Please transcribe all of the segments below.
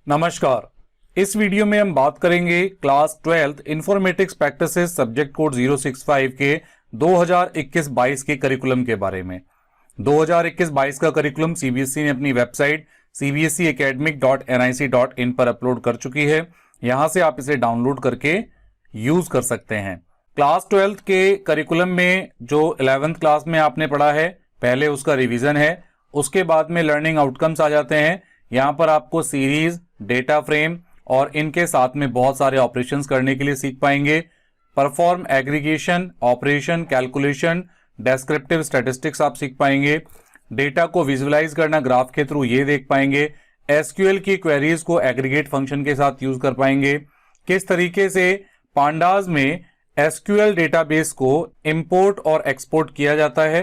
नमस्कार, इस वीडियो में हम बात करेंगे class 12th informatics practices subject code 065 के 2021-22 के करिकुलम के बारे में। 2021-22 का करिकुलम सीबीएसई ने अपनी वेबसाइट cbseacademic.nic.in पर अपलोड कर चुकी है। यहां से आप इसे डाउनलोड करके यूज कर सकते हैं। क्लास 12th के करिकुलम में जो 11th क्लास में आपने पढ़ा है, पहले उसका रिवीजन है, उसके बाद में लर्निंग आउटकम्स आ जाते हैं। यहां पर आपको सीरीज, डेटा फ्रेम और इनके साथ में बहुत सारे ऑपरेशंस करने के लिए सीख पाएंगे। Perform aggregation, operation, calculation, descriptive statistics आप सीख पाएंगे। डेटा को विजुअलाइज करना ग्राफ के थ्रू ये देख पाएंगे। एसक्यूएल की क्वेरीज को एग्रीगेट फंक्शन के साथ यूज कर पाएंगे। किस तरीके से पांडास में एसक्यूएल डेटाबेस को इंपोर्ट और एक्सपोर्ट किया जाता है,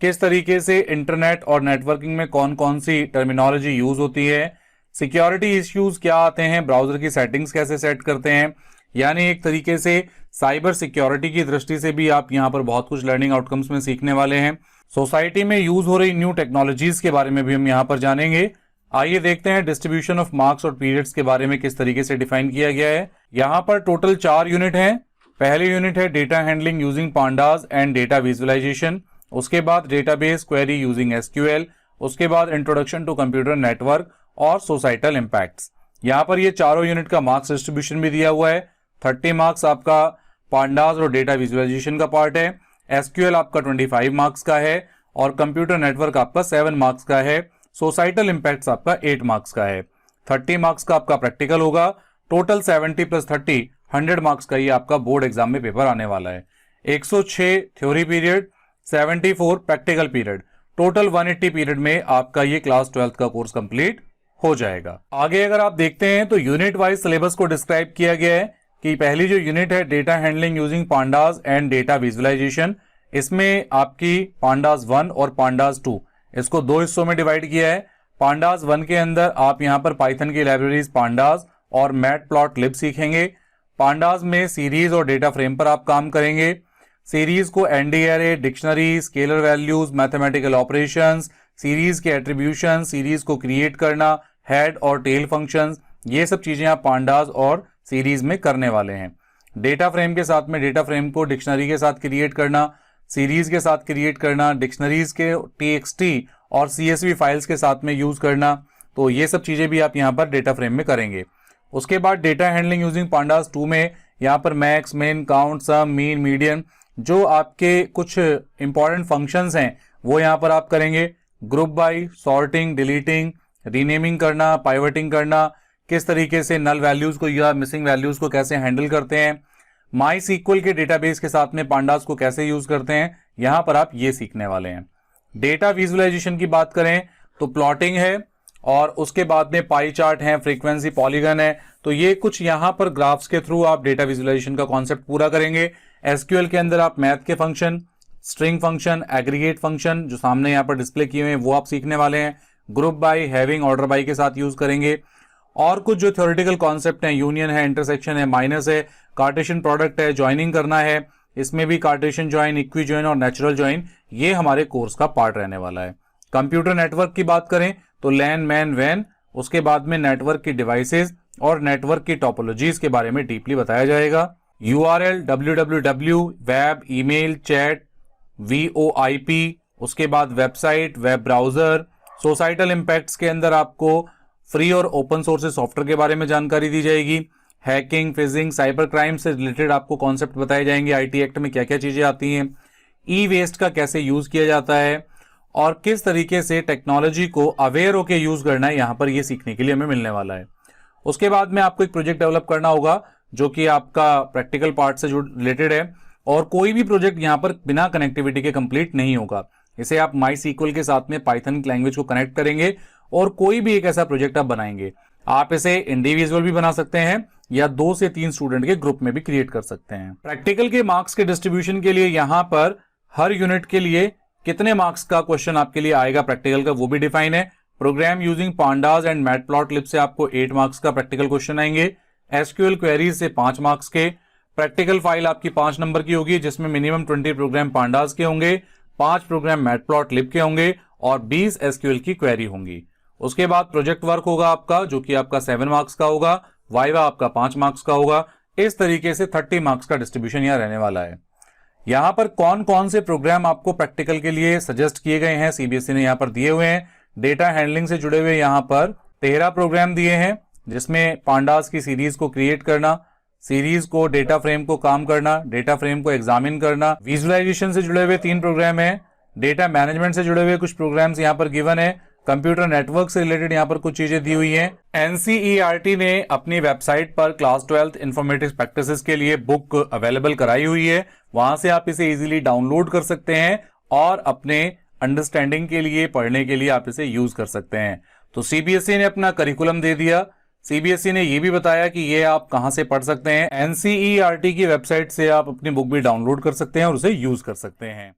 किस तरीके से इंटरनेट और नेटवर्किंग में कौन कौन सी टर्मिनोलॉजी यूज होती है, सिक्योरिटी इश्यूज क्या आते हैं, ब्राउजर की सेटिंग्स कैसे सेट करते हैं, यानी एक तरीके से साइबर सिक्योरिटी की दृष्टि से भी आप यहां पर बहुत कुछ लर्निंग आउटकम्स में सीखने वाले हैं। सोसाइटी में यूज हो रही न्यू टेक्नोलॉजीज के बारे में भी हम यहां पर जानेंगे। आइए देखते हैं डिस्ट्रीब्यूशन ऑफ मार्क्स और पीरियड्स के बारे में किस तरीके से डिफाइन किया गया है। यहां पर टोटल 4 यूनिट हैं। पहली यूनिट है data handling using pandas and data visualisation, उसके बाद डेटाबेस क्वेरी यूजिंग एसक्यूएल, उसके बाद इंट्रोडक्शन टू कंप्यूटर नेटवर्क और सोसाइटल इंपैक्ट्स। यहां पर ये चारों यूनिट का मार्क्स डिस्ट्रीब्यूशन भी दिया हुआ है। 30 मार्क्स आपका पांडास और डेटा विजुअलाइजेशन का पार्ट है, एसक्यूएल आपका 25 मार्क्स का है और कंप्यूटर नेटवर्क आपका 7 मार्क्स का है, सोसाइटल इंपैक्ट्स आपका 8 मार्क्स का है। 30 मार्क्स का आपका प्रैक्टिकल होगा। टोटल 70 + 30 100 मार्क्स का ये आपका बोर्ड एग्जाम में पेपर आने वाला है। 106 theory period, 74 practical period, total 180 period में आपका ये क्लास 12th का कोर्स कंप्लीट हो जाएगा। आगे अगर आप देखते हैं तो यूनिट वाइज सिलेबस को डिस्क्राइब किया गया है कि पहली जो यूनिट है data handling using pandas and data visualisation, इसमें आपकी पांडास 1 और पांडास 2 इसको 2 हिस्सों में डिवाइड किया है। पांडास 1 के अंदर आप यहां पर पाइथन की लाइब्रेरीज पांडास और मैटप्लॉटलिब सीखेंगे। पांडास में सीरीज और डेटा फ्रेम पर आप काम करेंगे। सीरीज को ND array, dictionary, scalar values, mathematical operations, series के एट्रीब्यूशन, सीरीज को क्रिएट करना, हेड और टेल फंक्शंस, ये सब चीजें आप पांडास और सीरीज में करने वाले हैं। डेटा फ्रेम के साथ में डेटा फ्रेम को डिक्शनरी के साथ क्रिएट करना, सीरीज के साथ क्रिएट करना, डिक्शनरीज के टीएक्सटी और सीएसवी फाइल्स के साथ में यूज करना, तो ये सब चीजें भी आप यहाँ पर डेटा फ्रेम में करेंगे। उसके बाद डेटा हैंडलिंग यूजिंग पांडास 2 में यहाँ पर मैक्स, मिन, काउंट, सम, मीन, मीडियन, जो आपके कुछ इंपॉर्टेंट फंक्शंस हैं वो यहाँ पर आप करेंगे। Group by, sorting, deleting, renaming करना, पाइवटिंग करना, किस तरीके से नल वैल्यूज को या मिसिंग वैल्यूज को कैसे हैंडल करते हैं, माई सीक्वल के डेटाबेस के साथ में पांडास को कैसे यूज करते हैं, यहां पर आप ये सीखने वाले हैं। डेटा विजुअलाइजेशन की बात करें तो प्लॉटिंग है और उसके बाद में पाई चार्ट है, फ्रीक्वेंसी, पॉलीगन है, तो ये कुछ यहां पर ग्राफ्स के थ्रू आप डेटा विजुअलाइजेशन का कॉन्सेप्ट पूरा करेंगे। एसक्यूएल के अंदर आप मैथ के function, string function, aggregate function जो सामने यहाँ पर डिस्प्ले किए हुए हैं वो आप सीखने वाले हैं। Group by, having, order by के साथ यूज करेंगे। और कुछ जो थ्योरेटिकल कॉन्सेप्ट है, यूनियन है, इंटरसेक्शन है, माइनस है, कार्टेशियन प्रोडक्ट है, ज्वाइनिंग करना है, इसमें भी कार्टेशियन ज्वाइन, इक्वी ज्वाइन और नेचुरल ज्वाइन, ये हमारे कोर्स का पार्ट रहने वाला है। कंप्यूटर नेटवर्क की बात करें तो लैन, मैन, वैन, उसके बाद में नेटवर्क की डिवाइसेस और नेटवर्क की टोपोलॉजीज के बारे में डीपली बताया जाएगा। URL, www, web, email, chat, VoIP, उसके बाद website, web browser. Societal impacts के अंदर आपको फ्री और ओपन सोर्सेज सॉफ्टवेयर के बारे में जानकारी दी जाएगी। हैकिंग, फिजिंग, साइबर क्राइम से रिलेटेड आपको कॉन्सेप्ट बताए जाएंगे। आईटी एक्ट में क्या क्या चीजें आती हैं, ई वेस्ट का कैसे यूज किया जाता है और किस तरीके से टेक्नोलॉजी को अवेयर होकर यूज करना है, यहां पर ये सीखने के लिए हमें मिलने वाला है। उसके बाद में आपको एक प्रोजेक्ट डेवलप करना होगा जो कि आपका प्रैक्टिकल पार्ट से जो रिलेटेड है, और कोई भी प्रोजेक्ट यहां पर बिना कनेक्टिविटी के कंप्लीट नहीं होगा। इसे आप माई सीक्वल के साथ में पाइथन लैंग्वेज को कनेक्ट करेंगे और कोई भी एक ऐसा प्रोजेक्ट आप बनाएंगे। आप इसे इंडिविजुअल भी बना सकते हैं या 2 से 3 स्टूडेंट के ग्रुप में भी क्रिएट कर सकते हैं। प्रैक्टिकल के मार्क्स के डिस्ट्रीब्यूशन के लिए यहां पर हर यूनिट के लिए कितने मार्क्स का क्वेश्चन आपके लिए आएगा प्रैक्टिकल का वो भी डिफाइन है। Program using pandas and matplotlib से आपको 8 मार्क्स का प्रैक्टिकल क्वेश्चन आएंगे। एसक्यूएल क्वेरीज से 5 मार्क्स के, प्रैक्टिकल फाइल आपकी 5 नंबर की होगी, जिसमें मिनिमम 20 प्रोग्राम पांडास के होंगे, 5 प्रोग्राम मैटप्लॉटलिब के होंगे और 20 एसक्यूएल की क्वेरी होंगी। उसके बाद प्रोजेक्ट वर्क होगा आपका, जो कि आपका 7 मार्क्स का होगा, वाइवा आपका 5 मार्क्स का होगा। इस तरीके से 30 मार्क्स का डिस्ट्रीब्यूशन यहाँ रहने वाला है। यहाँ पर कौन कौन से प्रोग्राम आपको प्रैक्टिकल के लिए सजेस्ट किए गए हैं, सीबीएसई ने यहाँ पर दिए हुए हैं। डेटा हैंडलिंग से जुड़े हुए यहाँ पर 13 प्रोग्राम दिए हैं, जिसमें पांडास की सीरीज को क्रिएट करना, सीरीज को डेटा फ्रेम को काम करना, डेटा फ्रेम को एग्जामिन करना। विजुअलाइजेशन से जुड़े हुए 3 प्रोग्राम है। डेटा मैनेजमेंट से जुड़े हुए कुछ प्रोग्राम्स यहाँ पर गिवन है। कंप्यूटर नेटवर्क से रिलेटेड यहाँ पर कुछ चीजें दी हुई हैं। एनसीईआरटी ने अपनी वेबसाइट पर क्लास 12 इंफॉर्मेटिक्स प्रैक्टिसेस के लिए बुक अवेलेबल कराई हुई है, वहां से आप इसे इजीली डाउनलोड कर सकते हैं और अपने अंडरस्टैंडिंग के लिए, पढ़ने के लिए आप इसे यूज कर सकते हैं। तो सीबीएसई ने अपना करिकुलम दे दिया। सीबीएसई ने यह भी बताया कि ये आप कहां से पढ़ सकते हैं। एनसीईआरटी की वेबसाइट से आप अपनी बुक भी डाउनलोड कर सकते हैं और उसे यूज कर सकते हैं।